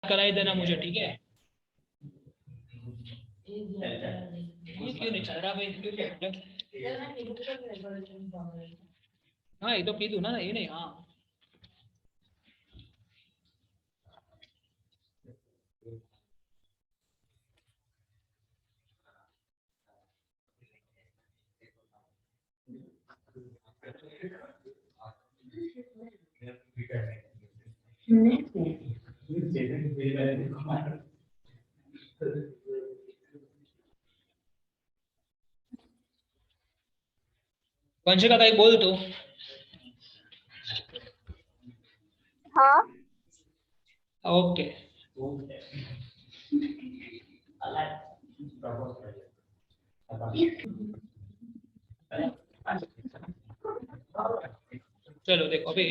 करा ही देना मुझे, ठीक है। ये क्यों नहीं चल रहा भाई, क्यों नहीं? हाँ ये तो पी दूँ ना, ये नहीं। हाँ वंशिका का एक बोल तो। हाँ ओके चलो देखो अभी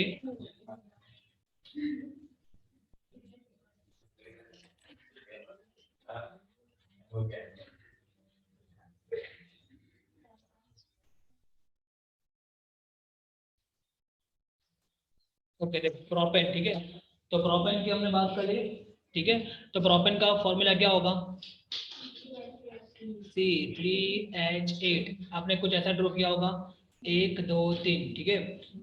ओके देखो प्रोपेन, ठीक है। तो प्रोपेन की हमने बात कर ली, ठीक है। तो प्रोपेन का फॉर्मूला क्या होगा? C3H8। आपने कुछ ऐसा ड्रॉ किया होगा, 1 2 3, ठीक है।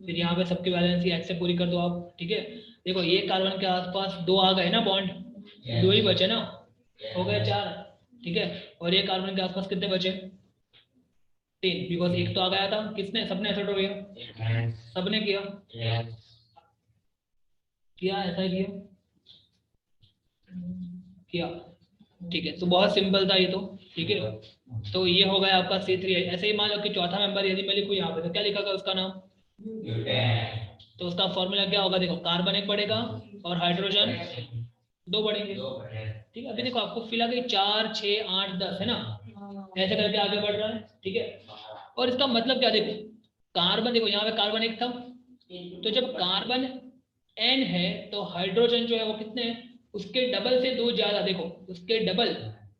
फिर यहाँ पे सबकी वैलेंसी H से पूरी कर दो आप, ठीक है। देखो ये कार्बन के आसपास 2 आ गए ना बॉन्ड, 2 ही बचे ना, हो गए 4, ठीक है। और ये कार्बन के आसपास कितने बचे? 3, बिकॉज एक तो आ गया था, किसने? सबने ऐसा ड्रॉ किया, सबने किया, किया ऐसा ही किया, ठीक है। तो बहुत सिंपल था ये तो, ठीक है। तो ये हो गया आपका C3। ऐसे ही मान लो कि चौथा मेंबर यदि मैं लिखूँ यहाँ पे, तो क्या लिखा गया उसका नाम? तो उसका फॉर्मूला क्या होगा? देखो कार्बन एक बढ़ेगा और हाइड्रोजन 2 बढ़ेंगे, ठीक है। अभी देखो आपको फिलहाल कि 4 6 8 10 है ना, ऐसे करके आगे बढ़ रहा है, ठीक है। और इसका मतलब क्या? देखो कार्बन, देखो यहाँ पे कार्बन एक था, तो जब कार्बन n है तो हाइड्रोजन जो है वो कितने हैं? उसके डबल से 2 ज्यादा, देखो उसके डबल।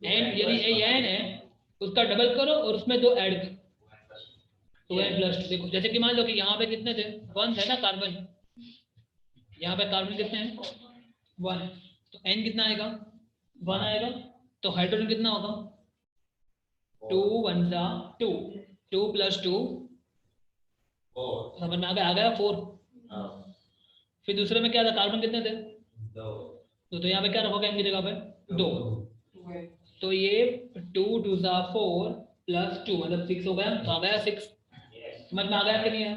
n यदि ये n है, उसका डबल करो और उसमें 2 ऐड करो, 2n+2। देखो जैसे कि मान लो कि यहाँ पे कितने थे? 1 है ना कार्बन, यहाँ पे कार्बन कितने हैं? 1, तो n कितना आएगा? 1 आएगा। तो हाइड्रोजन कितना होगा? 2 1 2, 2 + 2 समझ में आ गया 4। फिर दूसरे में क्या था? कार्बन कितने थे? 2। तो यहाँ पे क्या रखोगे इनकी जगह पे? 2। तो ये 2 2 4 + 2 मतलब 6 हो गया, तो आ गया 6। समझ में आ गया कि नहीं है?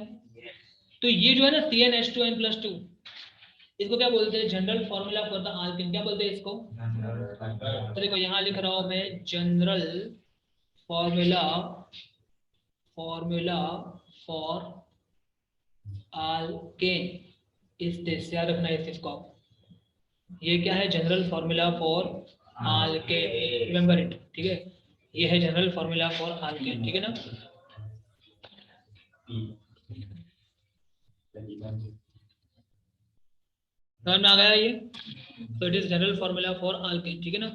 तो ये जो है ना CnH2n+2, इसको क्या बोलते हैं? General formula for the Alcaine. क्या बोलते हैं इसको? तो देखो यहाँ लिख रहा हूँ मैं, general formula formula for Alcaine is this. याद रखना है इस चीज को आप। ये क्या है? General formula for Alcaine, remember it, ठीक है। ये है जनरल फॉर्मूला फॉर आल्केन, ठीक है ना। समझ में आ गया ये? तो it is general formula for Alcaine, ठीक है ना।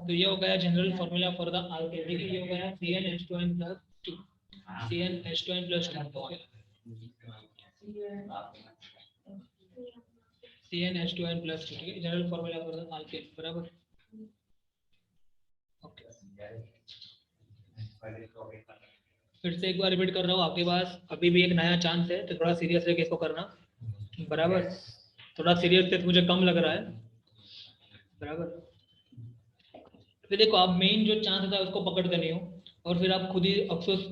तो ये हो गया general formula for the Alcaine, ठीक है। ये हो गया CnH2n+2, CnH2n+2, CnH2n+2, ठीक है। General formula for the Alcaine, बराबर। ओके फिर से एक बार रिपीट कर रहा हूँ आपके पास अभी भी एक नया चांस है, तो थोड़ा सीरियस लेके इसको करना, बराबर। थोड़ा सीरियसनेस मुझे कम लग रहा है, बराबर। फिर देखो आप मेन जो चांस होता है उसको पकड़ते नहीं हो, और फिर आप खुद ही अफसोस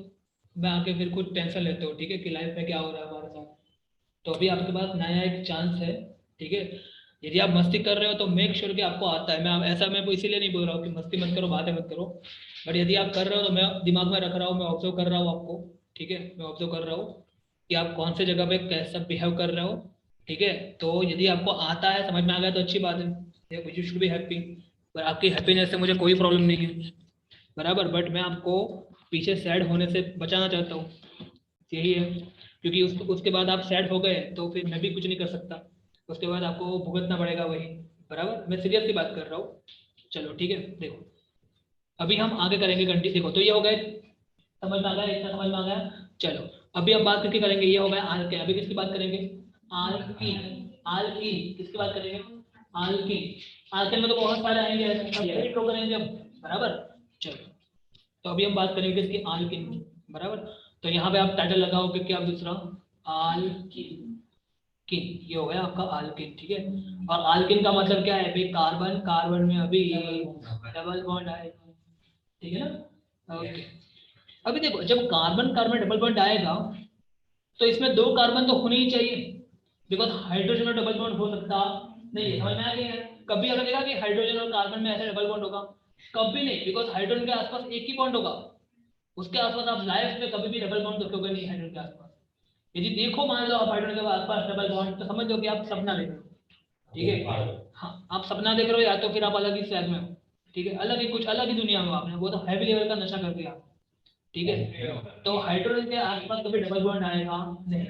में आके फिर कुछ टेंशन लेते हो, ठीक है, कि लाइफ में क्या हो रहा है हमारे साथ। तो अभी आपके पास नया एक चांस है, ठीक है। यदि आप मस्ती कर रहे हो तो मेक श्योर कि आपको आता है। मैं ऐसा मैं इसीलिए नहीं बोल रहा हूँ कि मस्ती मत करो, बातें मत करो, बट यदि आप कर रहे हो तो मैं दिमाग में रख रहा हूँ, मैं ऑब्जर्व कर रहा हूँ आपको, ठीक है। मैं ऑब्जर्व कर रहा हूँ कि आप कौन से जगह पे कैसा बिहेव कर रहे हो, ठीक है। तो यदि आपको आता है, समझ में आ गया तो अच्छी बात है, यू शुड बी हैप्पी, पर आपकी हैप्पीनेस से मुझे कोई प्रॉब्लम नहीं है, बराबर, बट मैं आपको पीछे सैड होने से बचाना चाहता हूँ, यही है। क्योंकि उसके बाद आप सैड हो गए तो फिर मैं भी कुछ नहीं कर सकता, उसके बाद आपको भुगतना पड़ेगा वही, बराबर। मैं सीरियसली बात कर रहा हूँ। चलो ठीक है, देखो अभी हम आगे करेंगे कंटिन्यू। देखो तो ये हो गए, समझ में आ गया, इतना समझ में आ गया। चलो अभी हम बात करके करेंगे, ये हो गया आल्केन। अभी किसकी बात करेंगे? आल्कीन। आल्कीन किसकी बात करेंगे? आल्कीन। आल्केन में तो बहुत सारे आएंगे, सब ड्रॉ करेंगे हम, बराबर। चलो तो अभी हम बात करेंगे इसकी आल्कीन की, बराबर। तो यहाँ पे आप टाइटल लगाओगे क्या दूसरा? आल्कीन। किन, ये हो गया आपका आल्कीन, ठीक है। और आल्कीन का मतलब क्या है? अभी कार्बन, कार्बन में अभी डबल बॉन्ड आएगा, ठीक है ना। ओके, अभी देखो जब कार्बन कार्बन डबल बॉन्ड आएगा तो इसमें दो कार्बन तो होने ही चाहिए, बिकॉज हाइड्रोजन और डबल बॉन्ड हो सकता नहीं है, समझ में आ गया है? कभी अगर देखा कि हाइड्रोजन और कार्बन में ऐसे डबल बॉन्ड होगा? कभी नहीं, बिकॉज हाइड्रोजन के आसपास एक ही बॉन्ड होगा, उसके आसपास आप लाइफ में कभी भी डबल बॉन्ड देखोगे नहीं हाइड्रोजन के आसपास। यदि देखो मान लो आप हाइड्रोजन के आसपास डबल बॉन्ड, तो समझ लो कि आप सपना देख रहे हो, ठीक है। हाँ, आप सपना देख रहे हो, या तो फिर आप अलग ही शहर में हो, ठीक है, अलग ही कुछ अलग ही दुनिया में हो, आपने वो तो हैवी लेवल का नशा कर दिया, ठीक है। तो हाइड्रोजन के आसपास कभी डबल बॉन्ड आएगा नहीं,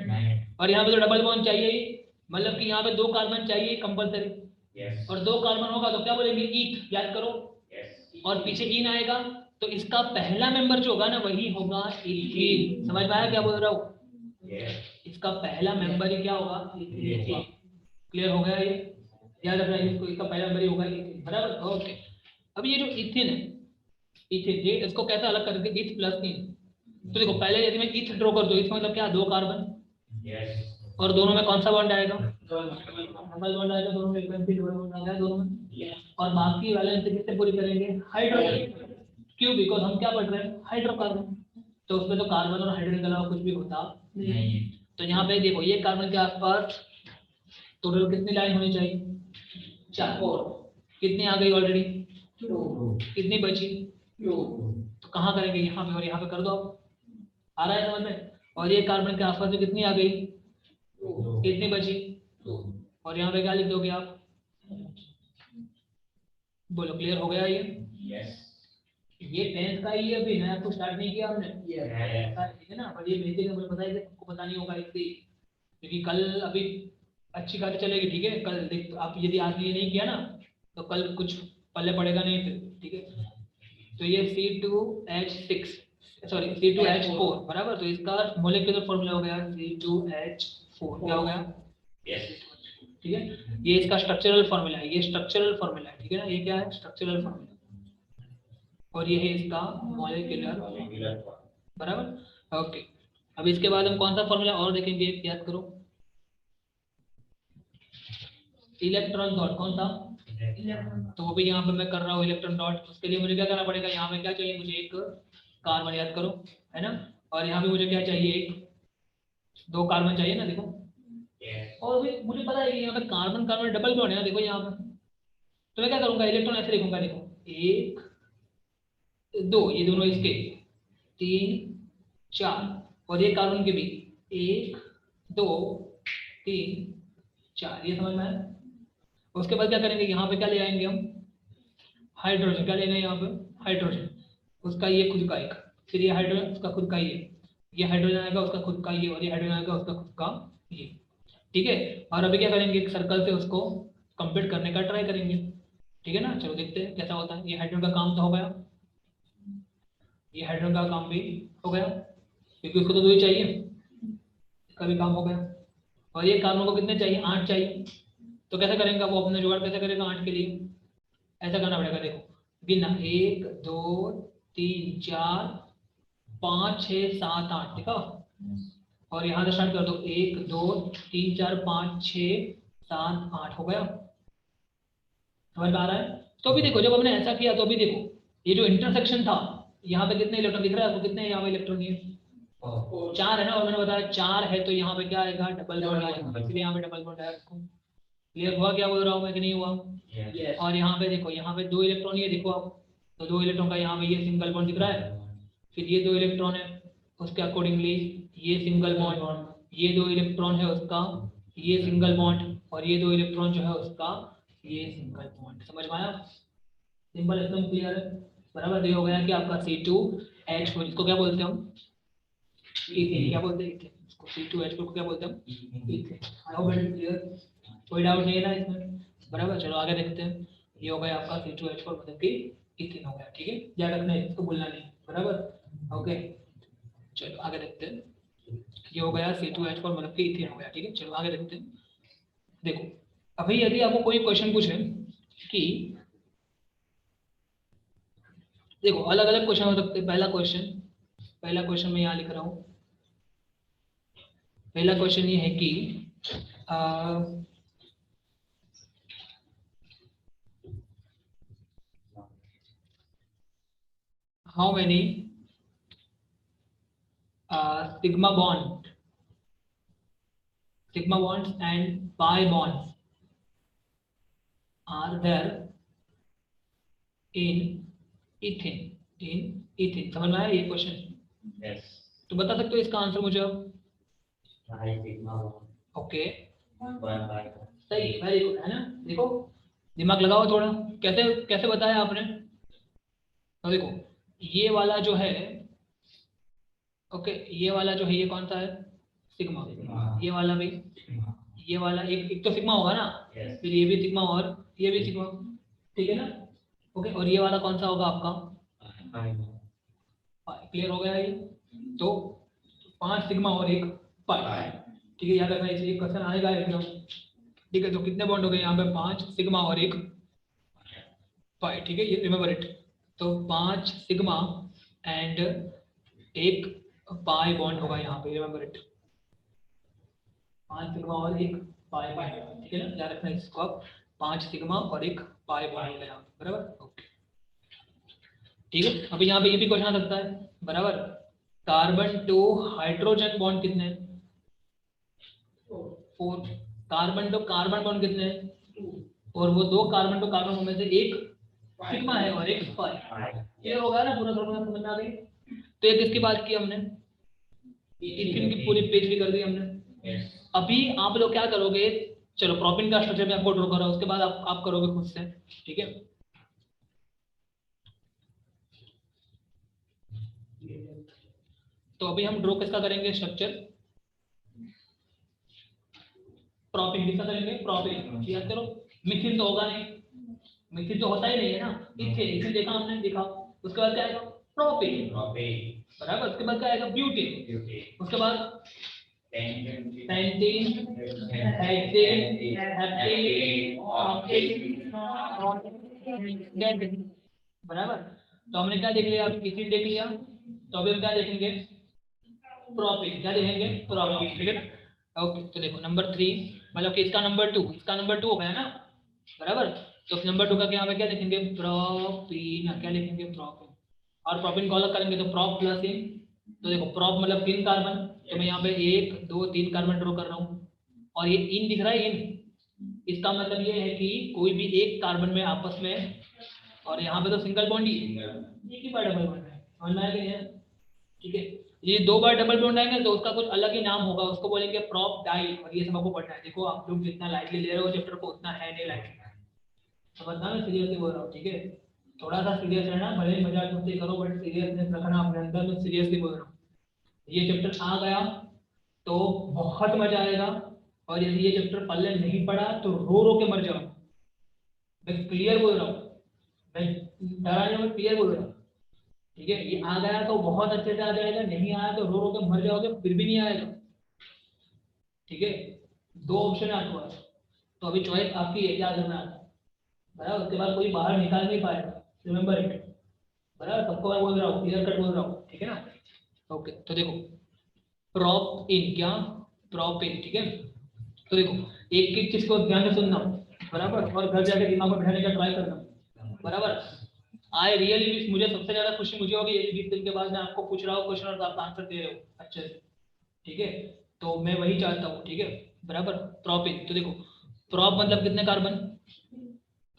और यहाँ पे तो डबल बॉन्ड चाहिए ही, मतलब कि यहाँ पे दो कार्बन चाहिए कंपलसरी, और दो कार्बन होगा तो क्या बोलेंगे? ईथ, याद करो। और पीछे इन आएगा तो इसका पहला मेंबर जो होगा ना वही होगा इथीन। समझ में आया क्या बोल रहा हूँ? इसका पहला मेंबर ही क्या होगा? इथीन। क्लियर हो गया ये? याद रखना इसको, इसका पहला मेंबर ही होगा इथीन, बराबर। ओके, अब ये जो इथीन है, इथीन ये इसको कैसे अलग करेंगे? इथ प्लस इन। तो देखो पहले यदि मैं इथ ड्रॉ कर दूं, इसका मतलब क्या? दो कार्बन, और दोनों में कौन सा बॉन्ड आएगा? डबल बॉन्ड आएगा, दोनों में एकदम डबल बॉन्ड आ गया दोनों में। और बाकी वैलेंस किससे पूरी करेंगे? हाइड्रोजन। क्यों? बिकॉज हम क्या पढ़ रहे हैं? हाइड्रोकार्बन, तो उसमें तो कार्बन और हाइड्रोजन के अलावा कुछ भी होता नहीं। तो यहाँ पे देखो ये कार्बन के आसपास टोटल कितनी लाइन होनी चाहिए? 4। कितनी आ गई ऑलरेडी? 2। कितनी बची? 2। तो कहाँ करेंगे? यहाँ पे और यहाँ पे कर दो आप, आ रहा है समझ में? और ये कार्बन के आसपास जो कितनी आ गई? 2। कितनी बची? 2। और यहाँ पे क्या लिख दोगे आप? बोलो, क्लियर हो गया ये? ये 10th का ही है, अभी नया कुछ स्टार्ट नहीं किया हमने, ठीक है ना। पर ये बेसिक मुझे पता है कि आपको पता नहीं होगा इसलिए, क्योंकि कल अभी अच्छी गाड़ी चलेगी, ठीक है। कल देख आप यदि आज ये नहीं किया ना तो कल कुछ पल्ले पड़ेगा नहीं फिर, ठीक है। तो ये C2H6, सॉरी C2H4, बराबर। तो इसका मोलिकुलर फॉर्मूला हो गया C2H4, क्या हो गया? ठीक है, ये इसका स्ट्रक्चरल फॉर्मूला है, ये स्ट्रक्चरल फॉर्मूला है, ठीक है ना। ये क्या है? स्ट्रक्चरल फॉर्मूला, और ये है इसका मॉलिक्यूलर, बराबर। ओके, अब इसके बाद हम कौन सा फॉर्मूला और देखेंगे? याद करो, इलेक्ट्रॉन डॉट, कौन सा? तो वो भी यहाँ पे मैं कर रहा हूँ इलेक्ट्रॉन डॉट। उसके लिए मुझे क्या करना पड़ेगा? यहाँ पे क्या चाहिए मुझे? एक कार्बन, याद करो, है ना। और यहाँ पे मुझे क्या चाहिए? एक, दो कार्बन चाहिए ना, देखो। और भी मुझे पता है कि यहाँ पे कार्बन कार्बन डबल बॉन्ड है ना, देखो यहाँ पे। तो मैं क्या करूंगा? इलेक्ट्रॉन ऐसे लिखूंगा, देखो, एक, दो, ये दोनों इसके, 3, 4, और ये कार्बन के भी, 1, 2, 3, 4, ये समझ में आया? उसके बाद क्या करेंगे? यहाँ पे क्या ले आएंगे हम? हाइड्रोजन। क्या लेना है यहाँ पे? हाइड्रोजन। उसका ये खुद का एक, फिर ये हाइड्रोजन उसका खुद का ये हाइड्रोजन आएगा उसका खुद का ये, और ये हाइड्रोजन आएगा उसका खुद का ये, ठीक है। और अभी क्या करेंगे? एक सर्कल से उसको कंप्लीट करने का ट्राई करेंगे, ठीक है ना। चलो देखते हैं कैसा होता है। ये हाइड्रोजन का काम तो हो गया, ये हाइड्रोजन का काम भी हो गया, क्योंकि उसको तो 2 ही चाहिए, इसका भी काम हो गया। और ये कार्बन को कितने चाहिए? 8 चाहिए। तो कैसे करेंगे? वो अपने जुगाड़ कैसे करेगा 8 के लिए? ऐसा करना पड़ेगा, देखो, गिनना, 1, 2, 3, 4, 5, 6, 7, 8, देखा। और यहाँ से स्टार्ट कर दो, 1, 2, 3, 4, 5, 6, 7, 8, हो गया। समझ में आ रहा है? तो अभी देखो, जब हमने ऐसा किया तो अभी देखो ये जो इंटरसेक्शन था, यहाँ पे कितने इलेक्ट्रॉन दिख रहा है आपको? कितने यहाँ पे इलेक्ट्रॉन है? 4 है ना। और मैंने बताया 4 है तो यहाँ पे क्या आएगा? डबल बॉन्ड आएगा, इसलिए यहाँ पे डबल बॉन्ड आएगा। क्लियर हुआ क्या बोल रहा हूँ मैं कि नहीं हुआ? और यहाँ पे देखो, यहाँ पे 2 इलेक्ट्रॉन ही है, देखो आप, तो 2 इलेक्ट्रॉन का यहाँ पे ये सिंगल बॉन्ड दिख रहा है, फिर ये 2 इलेक्ट्रॉन है, उसके अकॉर्डिंगली ये सिंगल बॉन्ड, ये 2 इलेक्ट्रॉन है उसका, ये सिंगल बॉन्ड, और ये 2 इलेक्ट्रॉन जो है उसका ये सिंगल बॉन्ड। समझ में आया? सिंपल एकदम क्लियर है, बराबर। ये हो गया कि आपका C2H4, इसको क्या बोलते हैं हम, इथेन, क्या बोलते हैं, इथेन। इसको C2H4 को क्या बोलते हैं हम, ethane. I hope it is clear, कोई डाउट नहीं है ना इसमें, बराबर। चलो आगे देखते हैं। ये हो गया आपका C2H4 मतलब कि इथेन हो गया, ठीक है, याद रखना है, इसको भूलना नहीं, बराबर। ओके, चलो आगे देखते हैं। ये हो गया C2H4 मतलब कि इथेन हो गया, ठीक है। चलो आगे देखते हैं। देखो अभी यदि आपको कोई क्वेश्चन पूछे कि देखो अलग अलग क्वेश्चन हो सकते हैं। पहला क्वेश्चन मैं यहाँ लिख रहा हूँ। पहला क्वेश्चन ये है कि how many sigma bonds and pi bonds are there in ethene। समझ में आया ये क्वेश्चन? Yes. तो बता सकते हो इसका आंसर मुझे अब? High sigma ओके, by सही, वेरी गुड, है ना। देखो दिमाग लगाओ थोड़ा, कैसे कैसे बताया आपने। तो देखो ये वाला जो है, ओके, ये वाला जो है ये कौन सा है, सिग्मा। ये वाला भी, ये वाला एक तो सिग्मा होगा ना, Yes. फिर ये भी सिग्मा और ये भी सिग्मा, ठीक है ना। ओके, और ये वाला कौन सा होगा आपका, क्लियर हो गया ये। तो 5 सिग्मा और एक पाई, ठीक है, याद रखना, इसे एक क्वेश्चन आएगा एकदम, ठीक है। तो कितने बॉन्ड हो गए यहाँ पे, 5 सिग्मा और एक पाई, ठीक है, ये रिमेंबर इट। तो 5 सिग्मा एंड एक पाई बॉन्ड होगा यहाँ पे, रिमेंबर इट। 5 सिग्मा और एक पाई बॉन्ड, ठीक है ना, याद रखना इसको आप। 5 सिग्मा और एक पाई बॉन्ड होगा यहाँ पे, बराबर। ओके, ठीक है। अभी यहाँ पे ये भी क्वेश्चन आ सकता है, बराबर। कार्बन टू हाइड्रोजन बॉन्ड कितने हैं, 4। कार्बन टू कार्बन बॉन्ड कितने हैं, और वो 2 कार्बन टू कार्बन बॉन्ड में से एक सिग्मा है और एक पाई। ये होगा ना, पूरा फॉर्मूला समझ में आ गई। तो ये किसकी बात की हमने, इथेन की पूरी पेज भी कर दी हमने। अभी आप लोग क्या करोगे, चलो प्रोपेन का स्ट्रक्चर में आपको ड्रॉ करा, उसके बाद आप करोगे खुद से, ठीक है। तो अभी हम ड्रॉ किसका करेंगे स्ट्रक्चर, प्रोपेन किसका करेंगे, प्रोपेन, याद करो। मिथिल तो होगा नहीं, मिथिल तो होता ही नहीं है ना, इथेन देखा हमने, देखा। उसके बाद क्या आएगा, प्रोपेन, बराबर। उसके बाद क्या आएगा, ब्यूटेन। उसके बाद पेंटीन, हेक्सेन, बराबर। तो हमने क्या देख लिया, इथेन देख लिया। तो अभी हम क्या देखेंगे, प्रोपेन, क्या देखेंगे, प्रोपेन, ठीक है ना। ओके, तो देखो नंबर 3 मतलब कि इसका नंबर 2, इसका नंबर 2 हो गया ना, बराबर। तो नंबर 2 का यहाँ पे क्या लिखेंगे, प्रोपीन, क्या लिखेंगे, प्रोपीन। और प्रोपीन को अलग करेंगे तो प्रोप प्लस इन। तो देखो प्रोप मतलब 3 कार्बन, तो मैं यहाँ पे 1 2 3 कार्बन ड्रॉ कर रहा हूँ। और ये इन दिख रहा है, इन, इसका मतलब ये है कि कोई भी एक कार्बन में आपस में, और यहाँ पे तो सिंगल बॉन्ड ही है, एक ही बार डबल बॉन्ड है, समझ में आ गया, ठीक है। ये 2 बार डबल बॉन्ड आएंगे तो उसका कुछ अलग ही नाम होगा, उसको बोलेंगे प्रोप डाई। और ये सब आपको पढ़ना है। देखो आप लोग जितना लाइटली ले रहे हो चैप्टर को, उतना है नहीं लाइटली, समझना, मैं सीरियसली बोल रहा हूँ, ठीक है। थोड़ा सा सीरियस रहना, भले ही मजाक मस्ती करो, बट सीरियसनेस रखना अपने अंदर, मैं सीरियसली बोल रहा हूँ। ये चैप्टर आ गया तो बहुत मजा आएगा, और यदि ये चैप्टर पहले नहीं पढ़ा तो रो रो के मर जाओ, मैं क्लियर बोल रहा हूँ, मैं डरा नहीं, मैं क्लियर बोल रहा हूँ, ठीक है। ये आ गया तो बहुत अच्छे से आ जाएगा, नहीं आया तो रो रो के मर जाओगे, फिर भी नहीं आएगा, ठीक है। 2 ऑप्शन है आपके पास, तो अभी चॉइस आपकी है, क्या करना है, बराबर। उसके बाद कोई बाहर निकाल नहीं पाएगा, रिमेंबर इट, बराबर। सबको मैं बोल रहा हूँ, क्लियर कट बोल रहा हूँ, ठीक है ना। ओके, तो देखो प्रॉप इन, क्या, प्रॉप इन, ठीक है। तो देखो एक एक चीज को ध्यान से सुनना, बराबर, और घर जाके दिमाग में बैठाने का ट्राई करना, बराबर। आई रियली विश, मुझे सबसे ज्यादा खुशी मुझे होगी ये 20 दिन के बाद मैं आपको पूछ रहा हूँ क्वेश्चन और आप आंसर दे रहे हो अच्छे से, ठीक है। तो मैं वही चाहता हूँ, ठीक है, बराबर। प्रॉप इन, तो देखो प्रॉप मतलब कितने कार्बन,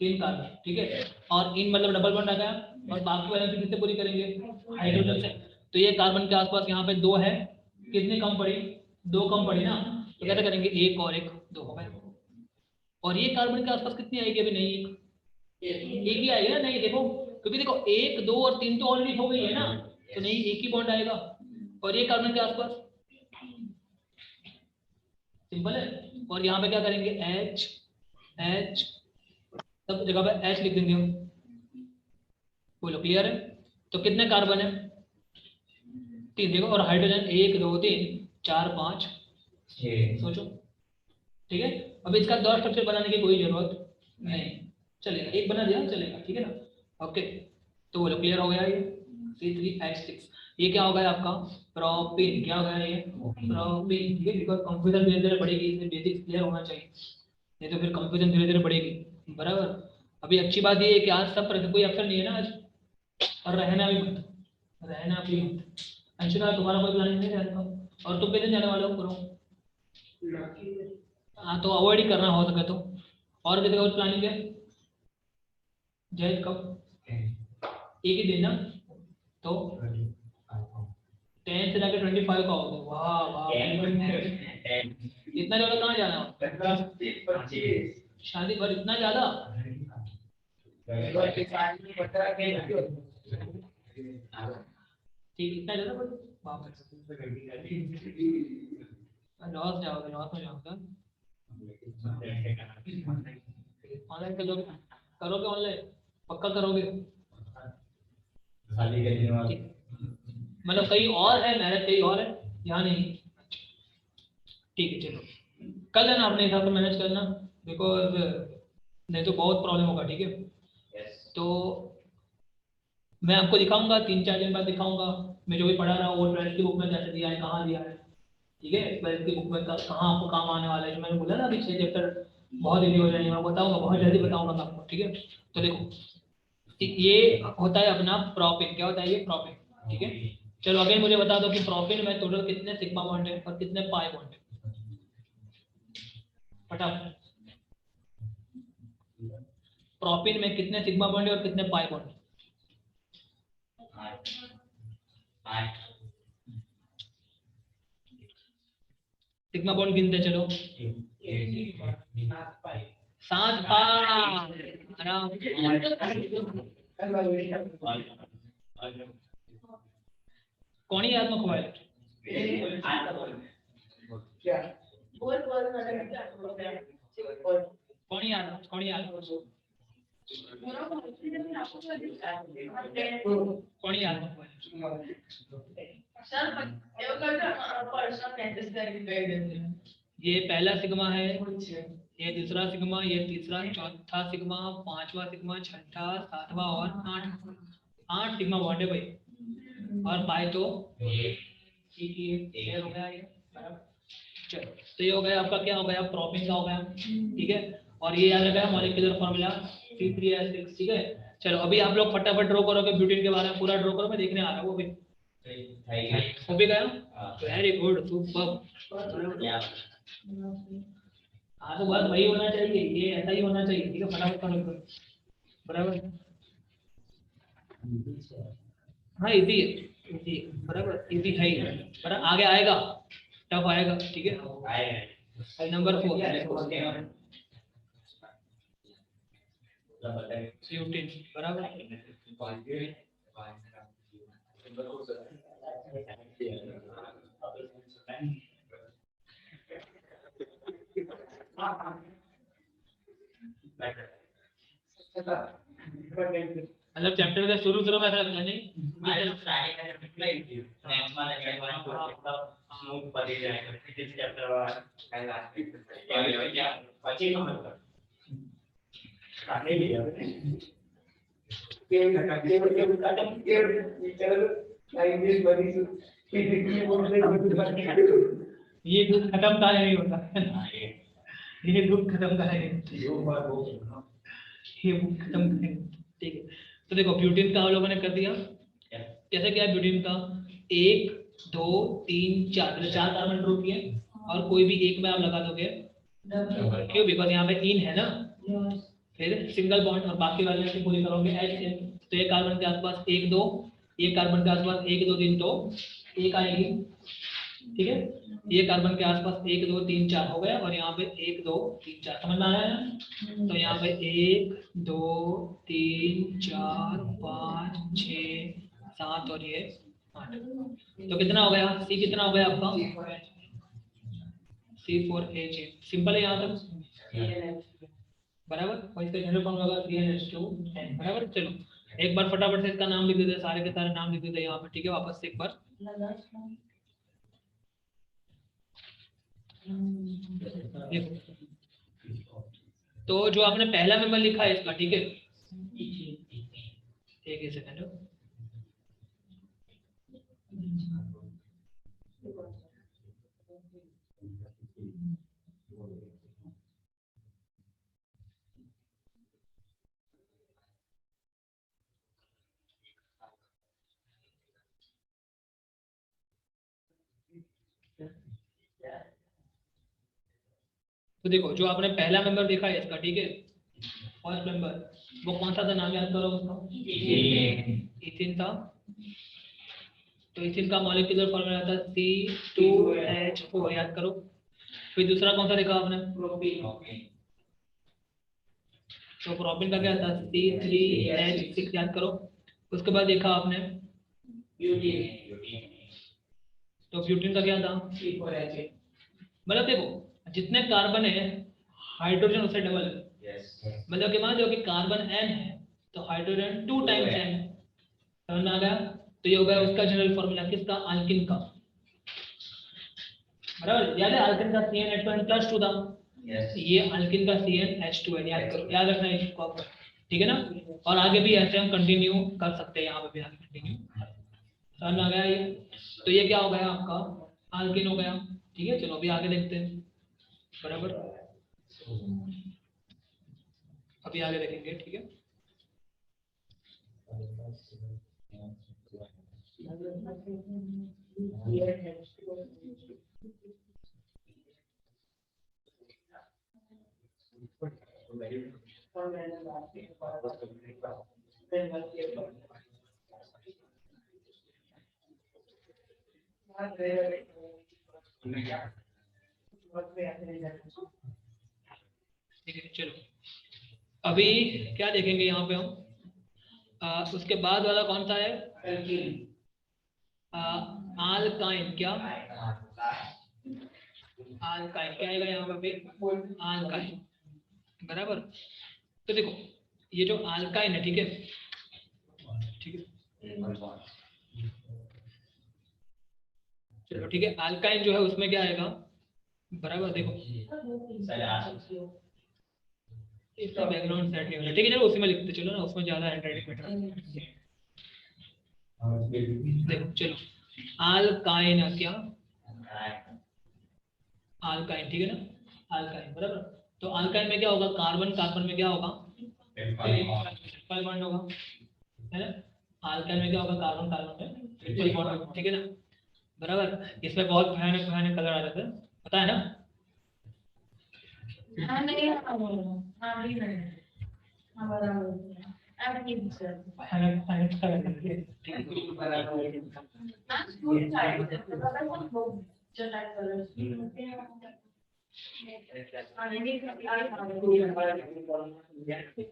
3 कार्बन, ठीक है। और इन मतलब डबल बॉन्ड आ गया, और बाकी वाले किससे पूरी करेंगे, हाइड्रोजन से। तो ये कार्बन के आसपास यहाँ पे 2 है, कितनी कम पड़ी, 2 कम पड़ी ना, तो कैसे करेंगे, 1 और 1 2 हो गए। और ये कार्बन के आसपास कितनी आएगी, अभी नहीं, 1, एक ही आएगा ना, नहीं देखो, क्योंकि देखो 1 2 और 3 तो ऑलरेडी हो गई है ना, तो नहीं एक ही बॉन्ड आएगा, और ये कार्बन के आसपास, सिंपल है। और यहाँ पे क्या करेंगे, H H, सब जगह पे H लिख देंगे हम, बोलो क्लियर है। तो कितने कार्बन है, 3, देखो, और हाइड्रोजन 1 2 3 4 5 6, सोचो, ठीक है। अब इसका दो स्ट्रक्चर बनाने की कोई जरूरत नहीं, चलेगा, एक बना दिया चलेगा, ठीक है ना। ओके, तो बोलो क्लियर हो गया ये C3H6। ये क्या हो गया आपका, प्रोपेन, क्या हो गया ये, प्रोपेन, ठीक है। बिकॉज कंफ्यूजन धीरे धीरे बढ़ेगी, इसमें बेसिक्स क्लियर होना चाहिए, नहीं तो फिर कंफ्यूजन धीरे धीरे बढ़ेगी, बराबर। अभी अच्छी बात ये है कि आज सब कोई अफसर नहीं है ना आज, और रहना भी मत, रहना भी मत। अंशुला तुम्हारा कोई प्लानिंग नहीं रहता, और तुम कितने जाने वाले हो, करो। हाँ, तो अवॉइड ही करना हो सके तो। और कितने का प्लानिंग है, जय कब, एक ही दिन ना, तो 10 से जाके 25 का होगा, वाह वाह, इतना ज्यादा कहाँ जाना, शादी पर इतना ज्यादा, ठीक, इतना ज्यादा, बाप लॉस जाओगे, लॉस में जाओगे। ऑनलाइन करोगे ऑनलाइन, पक्का करोगे, मतलब कहीं और है मैरिज, कहीं और है, यहाँ नहीं, ठीक है चलो, कर लेना अपने हिसाब से मैनेज करना, बिकॉज नहीं तो बहुत प्रॉब्लम होगा, ठीक है। तो मैं आपको दिखाऊंगा 3-4 दिन बाद दिखाऊंगा, मैं जो भी पढ़ा रहा हूँ वो 12th की बुक में कैसे दिया है, कहाँ दिया है, ठीक है। 12th की बुक में कहाँ आपको काम आने वाला है, जो मैंने बोला ना अभी 6 चैप्टर बहुत इजी हो जाएंगे, मैं बताऊंगा, बहुत जल्दी बताऊंगा आपको, ठीक है। तो देखो ये होता है अपना प्रोपेन, क्या होता है ये, प्रोपेन, ठीक है। चलो अगेन मुझे बता दो कि प्रोपेन में टोटल कितने सिग्मा बॉन्ड है और कितने पाई बॉन्ड है, फटाफट। प्रोपेन में कितने सिग्मा बॉन्ड है और कितने पाई बॉन्ड है, सिग्मा बॉन्ड गिनते चलो, 7 आराम, कौन ही आत्मा खोए, कौन ही आत्मा, कौन ही आत्मा, कौन ही आत्मा खोए, ये पहला सिग्मा है, ये दूसरा सिग्मा, ये तीसरा, चौथा सिग्मा, पांचवा सिग्मा, छठा, सातवां और 8 सिग्मा बॉन्ड है भाई, और पाई तो ठीक है, हो गया ये, चलो। तो ये हो गया आपका, क्या हो गया, प्रोपेन का हो गया, ठीक है। और ये याद रखा मॉलिक्यूलर फार्मूला C3H6, ठीक है। चलो अभी आप लोग फटाफट ड्रॉ करोगे, ब्यूटेन के बारे में पूरा ड्रॉ करो, मैं देखने आ रहा हूँ वो भी हो भी गया, वेरी गुड, सुपर। हाँ तो बस वही होना चाहिए, ये ऐसा ही होना चाहिए, ठीक है, फटाफट करो, बराबर। हाँ इजी है, इजी, बराबर, इजी है ही, बराबर, आगे आएगा, टफ आएगा, ठीक है। नंबर 4 ब्यूटेन, बराबर। मतलब चैप्टर के शुरू में ऐसा नहीं, ये दुख खत्म का नहीं होता, ये दुख खत्म का है, ये बुक खत्म करें, ठीक है। तो देखो ब्यूटेन का हम लोगों ने कर दिया, कैसे क्या है ब्यूटेन का, 1 2 3 4, 4 कार्बन ड्रॉ किए, और कोई भी एक में आप लगा दोगे, क्यों, बिकॉज यहाँ पे इन है ना, फिर सिंगल बॉन्ड, और बाकी वाले से पूरी करोगे H, तो ये कार्बन के आसपास 1 2, ये कार्बन के आसपास 1 2 3, तो एक आएगी, ठीक है, ये कार्बन के आसपास 1 2 3 4 हो गया और यहाँ पे 1 2 3 4 समझ में आ रहा है ना? तो यहाँ पे 1 2 3 4 5 6 7 और ये 8। तो कितना हो गया? सी कितना हो गया आपका? C4H8। सिंपल है यहाँ तक, बराबर। और इसका जनरल फॉर्मूला होगा CnH2, बराबर। चलो एक बार फटाफट से इसका नाम लिख देते हैं, सारे के सारे नाम लिख देते हैं यहाँ पे, ठीक है। वापस से एक बार देखो, तो जो आपने पहला मेंबर लिखा है इसका, ठीक है, एक ही सेकंड। तो देखो जो आपने पहला मेंबर देखा है इसका, ठीक है, फर्स्ट मेंबर, वो कौन सा था? नाम याद करो उसका। इथिन था। तो इथिन का मॉलिक्यूलर फॉर्मूला था C2H4, याद करो। फिर दूसरा कौन सा देखा आपने? प्रोपीन। तो प्रोपीन का क्या था? C3H6, याद करो। उसके बाद देखा आपने ब्यूटीन। तो ब्यूटीन का क्या था? C4H8। मतलब देखो जितने कार्बन है हाइड्रोजन उससे डबल है। मतलब कि मान लो कि कार्बन n है तो हाइड्रोजन 2 टाइम्स n है। समझ में आ गया? तो ये हो गया उसका जनरल फॉर्मूला, किसका? अल्किन का, बराबर। याद है अल्किन का CnH2n+2 था। ये अल्किन का CnH2 है, याद करो, याद रखना है इसको आपको, ठीक है ना। और आगे भी ऐसे हम कंटिन्यू कर सकते हैं, यहाँ पे भी आगे कंटिन्यू। समझ में आ गया ये? तो ये क्या हो गया आपका? अल्किन हो गया, ठीक है। चलो अभी आगे देखते हैं, बराबर। अभी आगे देखेंगे, ठीक है। ठीक है, चलो अभी क्या देखेंगे यहाँ पे हम? उसके बाद वाला कौन सा है? आल्काइन। क्या आल्काइन? क्या आएगा यहाँ पे? आल्काइन, बराबर। तो देखो ये जो आल्काइन है, ठीक है, ठीक है, चलो ठीक है। आल्काइन जो है उसमें क्या आएगा, बराबर। देखो इसका बैकग्राउंड सेट नहीं हो रहा, ठीक है, चलो उसी में लिखते चलो ना, उसमें ज्यादा हैंडराइटिंग बेटर है। देखो चलो आल्काइन, क्या आल्काइन, ठीक है ना, आल्काइन, बराबर। तो आल्काइन में क्या होगा? कार्बन कार्बन में क्या होगा? ट्रिपल बॉन्ड होगा, है ना। आल्काइन में क्या होगा? कार्बन कार्बन में ट्रिपल बॉन्ड होगा, ठीक है ना, बराबर। इसमें बहुत भयानक भयानक कलर आ जाते हैं, पता है ना।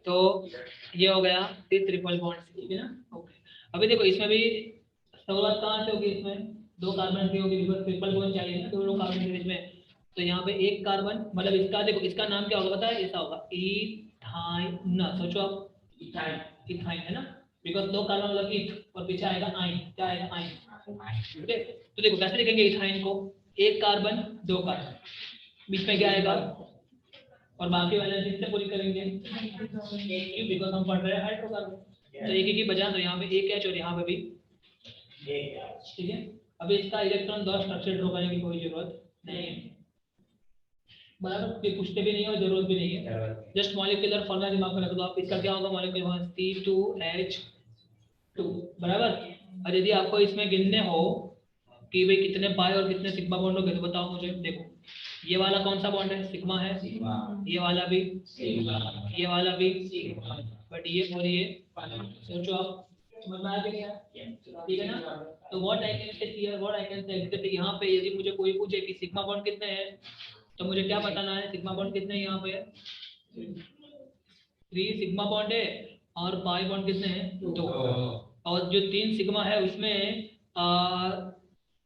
तो ये हो गया ट्रिपल बॉन्ड, ठीक है ना। ओके, अभी देखो इसमें भी शुरुआत कहाँ से होगी? इसमें 2 कार्बन की होगी, बिकॉज ट्रिपल बॉन्ड चाहिए ना दोनों कार्बन के बीच में। तो यहाँ पे एक कार्बन, मतलब इसका देखो इसका नाम क्या होगा पता है? ऐसा होगा इथाइन ना, सोचो आप, इथाइन, इथाइन है ना, बिकॉज 2 कार्बन मतलब ईथ और पीछे आएगा आइन, क्या आएगा? आइन, ठीक है। तो देखो कैसे लिखेंगे इथाइन को? एक कार्बन 2 कार्बन, बीच में क्या आएगा? और बाकी वाले किससे पूरी करेंगे? बिकॉज हम पढ़ रहे हैं हाइड्रोकार्बन, तो एक की बजाय तो यहाँ पे एक H और यहाँ पे भी एक, ठीक है। अभी इसका इलेक्ट्रॉन दो स्ट्रक्चर ड्रॉ करने की कोई जरूरत नहीं है, बराबर। ये पूछते भी नहीं है और जरूरत भी नहीं है, जस्ट मॉलिक्यूलर फॉर्मूला दिमाग में रख दो आप। इसका क्या होगा? मॉलिक्यूलर C2H2, बराबर। और यदि आपको इसमें गिनने हो कि भाई कितने पाई और कितने सिग्मा बॉन्ड हो गए तो बताओ मुझे। देखो ये वाला कौन सा बॉन्ड है? सिग्मा है, ये वाला भी सिग्मा, ये वाला भी सिग्मा, बट ये और ये सोचो आप, समझ में आ गया? ठीक है ना? तो what I can say here, what I can say exactly यहाँ पे यदि मुझे कोई पूछे कि सिग्मा बॉन्ड कितने हैं, तो मुझे क्या बताना है? सिग्मा बॉन्ड कितने हैं यहाँ पे? 3 सिग्मा बॉन्ड है और पाई बॉन्ड कितने हैं? 2। और जो 3 सिग्मा है उसमें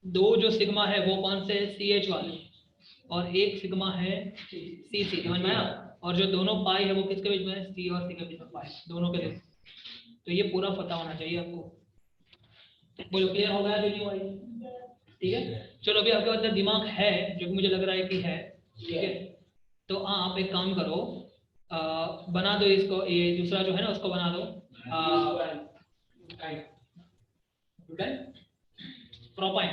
2 जो सिग्मा है वो कौन से? CH वाले, और 1 सिग्मा है CC, समझ में आया? और जो दोनों पाई है वो किसके बीच में है? C और C के बीच में पाई, दोनों के बीच। तो ये पूरा पता होना चाहिए आपको। बोलो क्लियर हो गया? नहीं हुआ? ठीक है, चलो अभी आपके पास दिमाग है, जो कि मुझे लग रहा है कि है, ठीक है। तो आप एक काम करो, बना दो इसको, ये दूसरा जो है ना उसको बना दो प्रोपाइन।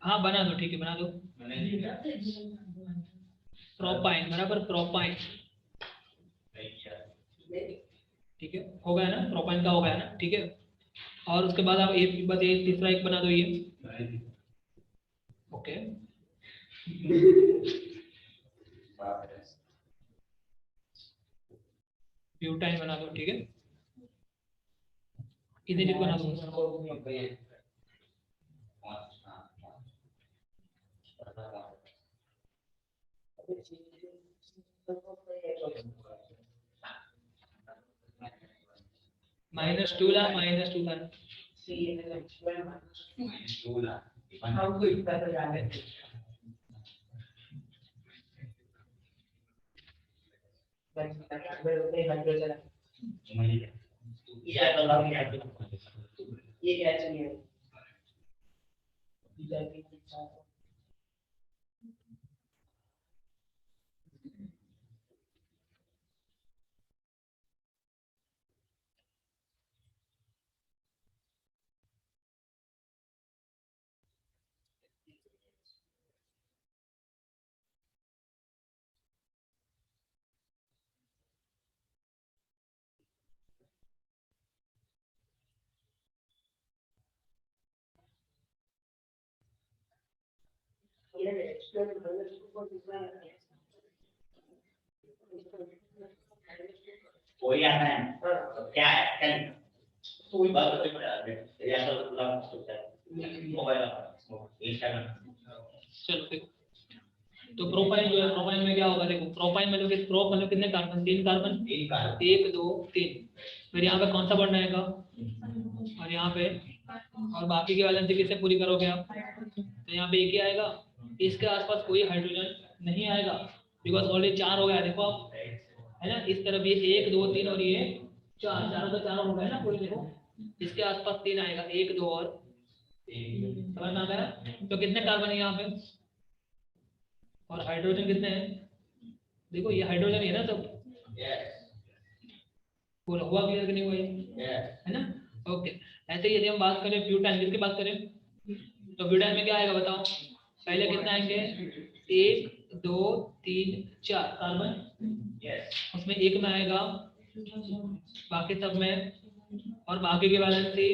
हाँ बना दो, ठीक है बना दो प्रोपाइन, बराबर प्रोपाइन, ठीक है हो गया ना? प्रोपाइन का हो गया ना? ठीक है, और उसके बाद आप एक बस एक तीसरा एक बना दो ये, ओके। ब्यूटाइन बना दो, ठीक है, इधर एक बना दो। -2 ला, -2 ला, कोई आता है तो क्या है कोई बात या तो मोबाइल इंस्टाग्राम। चलो देखो, तो प्रोपाइन जो है, प्रोपाइन में क्या होगा? देखो प्रोपाइन मतलब कि प्रो मतलब कितने कार्बन? 3 कार्बन, 1 2 3। फिर यहाँ पे कौन सा बॉन्ड आएगा? और यहाँ पे, और बाकी की वैलेंसी किससे पूरी करोगे आप? तो यहाँ पे एक ही आएगा, इसके आसपास कोई हाइड्रोजन नहीं आएगा, बिकॉज ऑलरेडी 4 हो गया, देखो आप, है ना? इस तरफ ये 1 2 3 और ये 4, चारों का 4 हो गया ना कोई, देखो इसके आसपास 3 आएगा, 1 2 और 3, समझ में आ गया? तो कितने कार्बन है यहाँ पे और हाइड्रोजन कितने हैं? देखो ये हाइड्रोजन ही है ना सब, पूरा हुआ क्लियर कि नहीं हुआ ये? है ना? ओके। ऐसे ही यदि हम बात करें ब्यूटाइन, किसकी बात करें, तो ब्यूटाइन में क्या आएगा बताओ? पहले कितना आएंगे? 1 2 3 4 कार्बन, उसमें एक में आएगा, बाकी सब में, और बाकी की वैलेंसी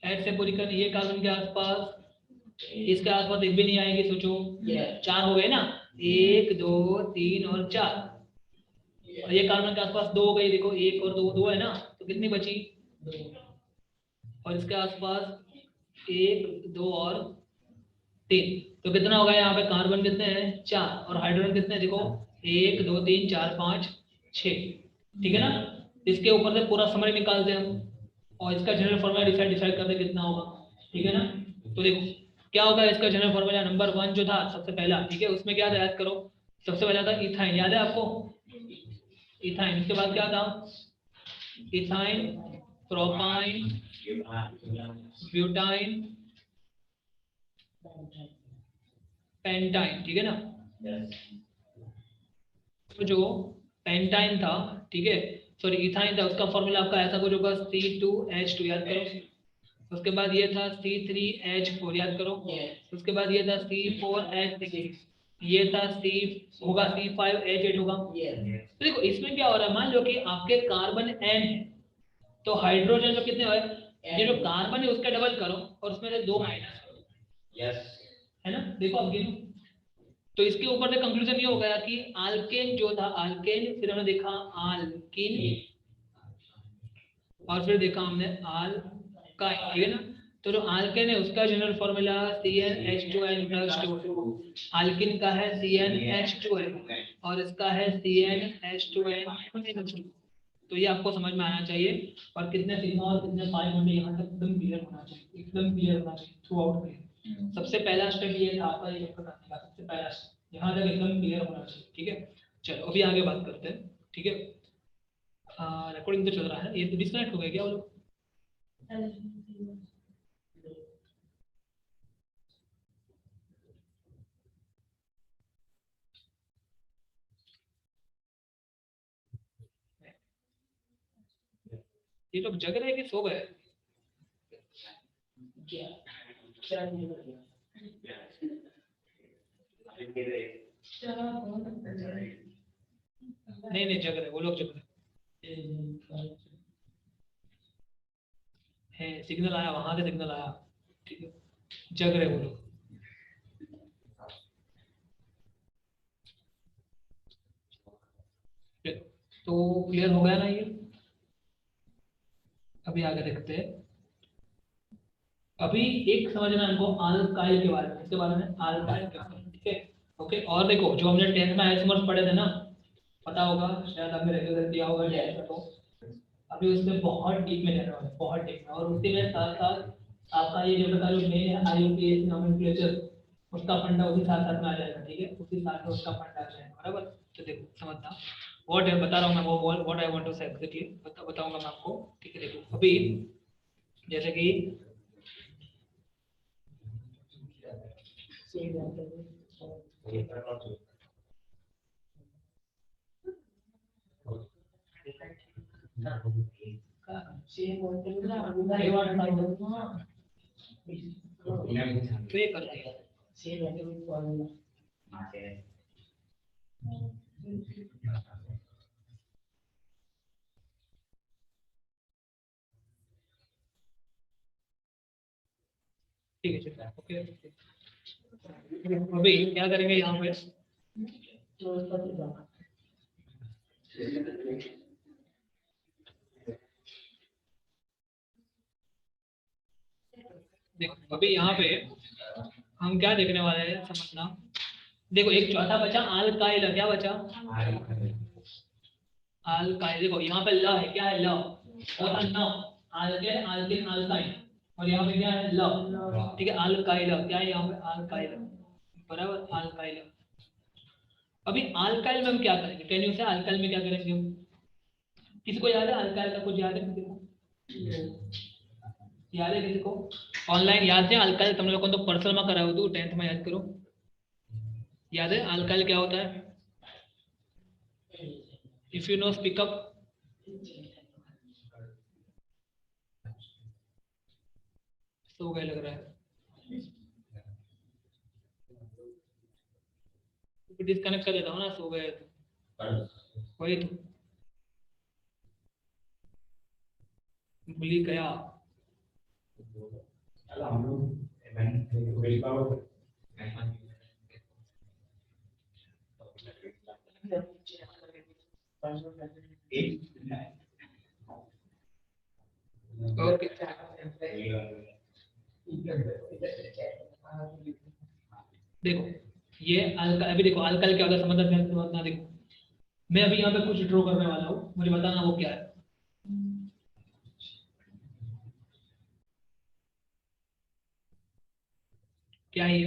ऐड से पूरी करनी। ये कार्बन के आसपास, इसके आसपास एक भी नहीं आएगी, सोचो 4 हो गए ना, 1 2 3 और 4, और ये कार्बन के आसपास 2 हो गई, देखो 1 और 2 2 है ना, तो कितनी बची? 2। और इसके आसपास 1 2 और 3, तो कितना होगा यहाँ पे? कार्बन कितने हैं? 4, और हाइड्रोजन कितने? देखो 1 2 3 4 5 6, ठीक है ना? इसके ऊपर से पूरा समरी निकालते हैं हम, और इसका जनरल फॉर्मूला डिसाइड करते कितना होगा, ठीक है ना? तो देखो क्या होगा इसका जनरल फॉर्मूला, नंबर 1 जो था सबसे पहला, ठीक है, उसमें क्या था याद करो? सबसे पहला था इथाइन, याद है आपको? इथाइन, उसके बाद क्या था? इथाइन, प्रोपाइन, ब्यूटाइन, पेंटाइन, ठीक है ना? तो जो पेंटाइन था, ठीक है, सॉरी इथाइन था, उसका फॉर्मूला आपका ऐसा कुछ होगा C2H2, याद करो। उसके बाद ये था C3H4, याद करो। उसके बाद ये था C4H6, ये था होगा C5H8 होगा। तो देखो इसमें क्या हो रहा है, मान लो कि आपके कार्बन N है, तो हाइड्रोजन जो कितने हुए? ये जो कार्बन है उसका डबल करो और उसमें से 2 माइनस करो, है ना? देखो अब गिनो, तो इसके ऊपर से कंक्लूजन ये हो गया कि आल्केन जो था, आल्केन, फिर हमने देखा आल्किन, और फिर देखा हमने आल्काइन, ठीक है ना। तो जो आल्केन है उसका जनरल फॉर्मूला CnH2n+2, आल्किन का है CnH2n, और इसका है CnH2n-2। तो ये आपको समझ में आना चाहिए, और कितने सिग्मा और कितने पाई बॉन्ड यहाँ तक एकदम क्लियर होना चाहिए, एकदम क्लियर होना चाहिए, थ्रू आउट क्लियर। सबसे पहला स्टेप ये था आपका, ये करने का सबसे पहला स्टेप यहाँ तक एकदम क्लियर होना चाहिए, ठीक है। चलो अभी आगे बात करते हैं, ठीक है। रिकॉर्डिंग तो चल रहा है, ये तो डिस्कनेक्ट हो गया क्या वो लोग? ये लोग जग रहे हैं कि सो गए? नहीं नहीं, जग रहे, वो लोग जग रहे हैं। सिग्नल आया, वहां से सिग्नल आया, ठीक है, जग रहे वो लोग। तो क्लियर हो गया ना ये? अभी आगे देखते हैं। अभी एक समझना हमको अल्काइल के बारे में, इसके बारे में, अल्काइल के बारे में, ठीक है। ओके, और देखो जो हमने 10th में आइसोमर्स पढ़े थे ना, पता होगा शायद आपने रेगुलर किया होगा 10th में, तो अभी उसमें बहुत डीप में जाने वाले हैं, बहुत डीप में, और उसी में साथ साथ आपका ये जो बता जो मेन है IUPAC नोमेनक्लेचर, उसका फंडा उसी साथ साथ में आ जाएगा, ठीक है, उसी साथ में उसका फंडा आ जाएगा, बराबर। तो देखो समझना, व्हाट है बता रहा हूँ मैं, वो व्हाट आई वांट टू से एग्जैक्टली बताऊंगा मैं आपको, ठीक है। देखो अभी जैसे कि तो ये करते हैं, ठीक है, चलिए, ओके। अभी क्या करेंगे यहाँ पे, देखो अभी यहाँ पे हम क्या देखने वाले हैं, समझना। देखो एक चौथा बचा अल्काइल, क्या बचा? अल्काइल। देखो यहाँ पे ल है, क्या है ल, और न, अल्केन, अल्किन, अल्काइन, और यहाँ पे क्या है ल, ठीक है। अल्काइल क्या है यहाँ पे, अल्काइल, बराबर, अल्काइल। अभी अल्काइल में हम क्या करेंगे, कैन यू से अल्काइल में क्या करेंगे हम? किसी को याद है अल्काइल का, कुछ याद है किसी को? याद है किसी को? ऑनलाइन याद है अल्काइल? तुम लोगों को तो पर्सनल में कराया हो, तो 10th में याद करो, याद है अल्काइल क्या होता है? If you know speak up. सो गए लग रहा है, डिस्कनेक्ट कर देता हूँ ना, सो गए तो वही तो भूल ही गया। ओके, देखो ये अल्काइल, अभी देखो अल्काइल क्या होता है, समझना। देखो मैं अभी यहाँ पे कुछ ड्रॉ करने वाला हूँ, मुझे बताना वो क्या है। क्या है ये?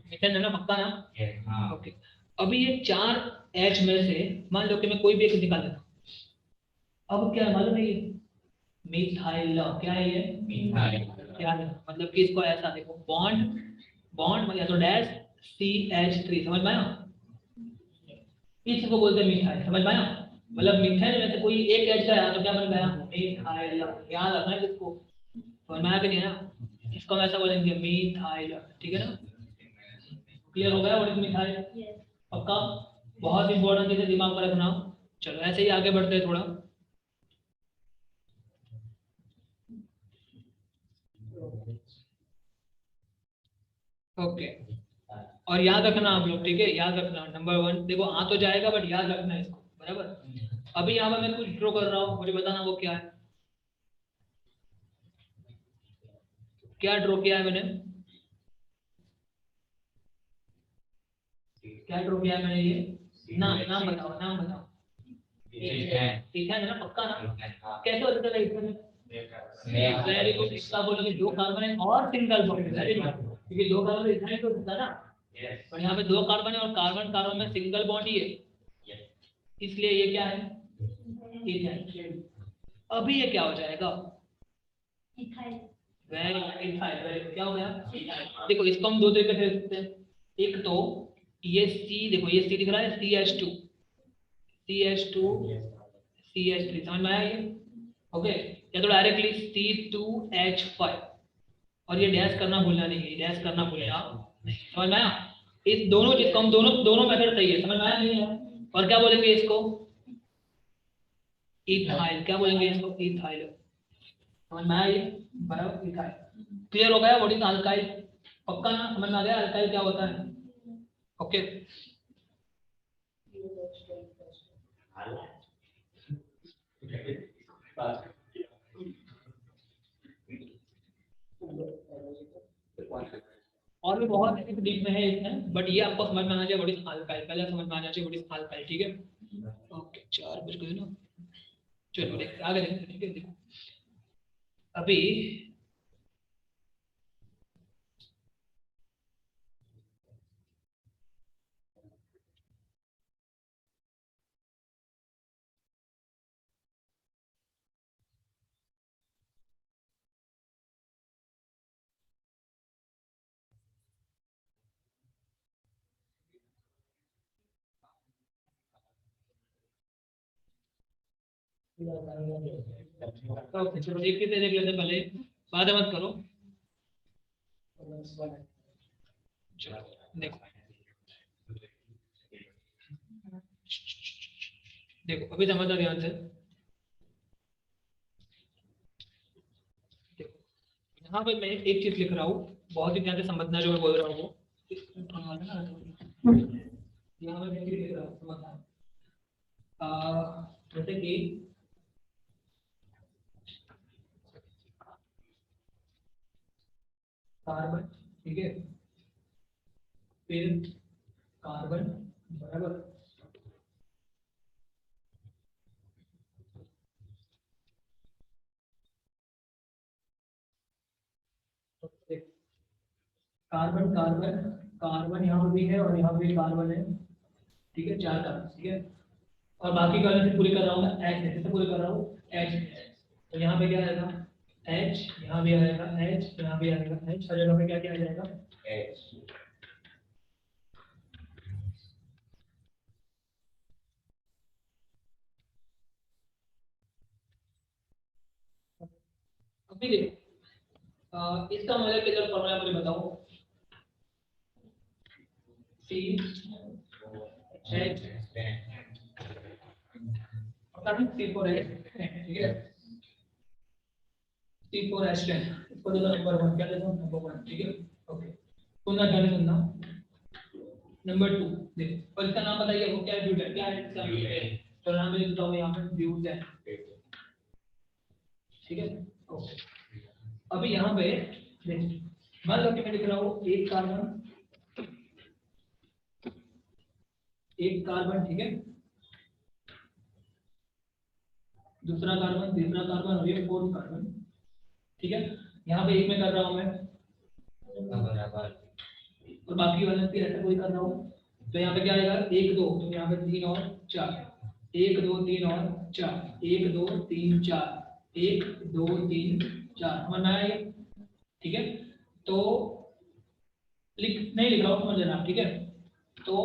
मीथेन है ना, पक्का ना? ओके, अभी ये 4 H में से मान लो कि मैं कोई भी एक निकाल देता हूँ, अब क्या है मालूम है, ये मिथाइल, क्या है ये? मिथाइल। क्या है मतलब कि इसको ऐसा देखो, बॉन्ड, बॉन्ड मतलब तो डैश CH3, समझ में आया? इसको बोलते हैं मिथाइल, समझ में आया? मतलब मिथाइल में से कोई एक H का आया तो क्या बन गया, मिथाइल। याद रखना है इसको, समझ में आया कि नहीं ना? इसको हम ऐसा बोलेंगे मिथाइल, ठीक है ना? क्लियर हो गया व्हाट इज मिथाइल? पक्का? बहुत इंपॉर्टेंट चीज है, दिमाग में रखना। चलो ऐसे ही आगे बढ़ते हैं थोड़ा। ओके, और याद रखना आप लोग, ठीक है, याद रखना नंबर 1, देखो आ तो जाएगा बट याद रखना इसको, बराबर। अभी यहाँ पर मैं कुछ ड्रॉ कर रहा हूँ, मुझे बताना वो क्या है, क्या ड्रॉ किया है मैंने, क्या ड्रॉ किया है मैंने, ये नाम बताओ, नाम बताओ। ठीक है ना, पक्का ना, कैसे हो सकता है इसमें, वेरी गुड, इसका बोलोगे 2 कार्बन है और सिंगल बॉन्ड, वेरी गुड, क्योंकि 2 कार्बन इथाइल तो होता है ना, और यहाँ पे 2 कार्बन है और कार्बन कार्बन में सिंगल बॉन्ड ही है, इसलिए ये क्या है, इथाइल। अभी ये क्या हो जाएगा, वेरी इथाइल, वेरी, क्या हो गया, देखो इसको हम 2 तरीके से लिख सकते हैं, एक तो ये C, देखो ये C दिख रहा है, CH2 CH3, समझ में आया ये, ओके, या तो डायरेक्टली C2H5, और ये डैश करना भूलना नहीं है, डैश करना भूलना नहीं, समझ में आया, इस दोनों चीज को हम दोनों मेथड सही है, समझ में आया नहीं है, और क्या बोलेंगे इसको, इथाइल, क्या बोलेंगे इसको, इथाइल, समझ में आया ये, बराबर, इथाइल, क्लियर हो गया, व्हाट इज अल्काइल, पक्का ना, समझ में आ गया अल्काइल क्या होता है, ओके। और भी बहुत डीप में है इसमें, बट ये आपको समझ में आना चाहिए व्हाट इज अल्काइल, पहले समझ में आना चाहिए व्हाट इज अल्काइल, ठीक है, ओके, 4 बज गए ना, चलो देखते आगे देखते, ठीक है, देखो अभी ओके, चलो एक से देख लेते हैं पहले, बाद में मत करो, चलो देखो, देखो अभी समझना ध्यान से, देखो यहाँ पे मैं एक चीज लिख रहा हूँ, बहुत ही ध्यान से समझना जो मैं बोल रहा हूँ वो, यहाँ पे मैं लिख रहा हूँ, समझना, जैसे कि कार्बन, ठीक है, फिर कार्बन, बराबर, कार्बन कार्बन कार्बन यहाँ पे भी है और यहाँ पे भी कार्बन है, ठीक है, 4 कार्बन, ठीक है, और बाकी कार्बन से पूरी कर रहा हूँ मैं, H से पूरी कर रहा हूँ, H, तो यहाँ पे क्या आएगा, H, यहाँ भी आएगा H, यहाँ भी आएगा H, हर जगह पे क्या क्या आ जाएगा, H। अभी देखो इसका मतलब किधर फॉर्मूला मुझे बताओ, C H, C4H, ठीक है, C4H10, इसको देना नंबर 1, क्या देना नंबर 1, ठीक है, ओके, सुनना ध्यान से सुनना, नंबर 2 देखो, और इसका नाम बताइए वो क्या है, ब्यूटेन, क्या है इसका, ब्यूटेन, तो नाम लिख देता हूँ यहाँ पे ब्यूटेन, ठीक है, ओके। अभी यहाँ पे देखो, मान लो कि मैं लिख रहा हूँ एक कार्बन, ठीक है, दूसरा कार्बन, तीसरा कार्बन और ये 4th कार्बन, ठीक है, यहाँ पे एक में कर रहा हूँ मैं, और बाकी वाले भी ऐसा कोई कर रहा हूँ, तो यहाँ पे क्या आएगा 1 2, तो यहाँ पे 3 और 4, 1 2 3 और 4, 1 2 3 4, 1 2 3 4, समझ में आया ये, ठीक है, तो नहीं लिख रहा हूँ, समझ लेना, ठीक है, तो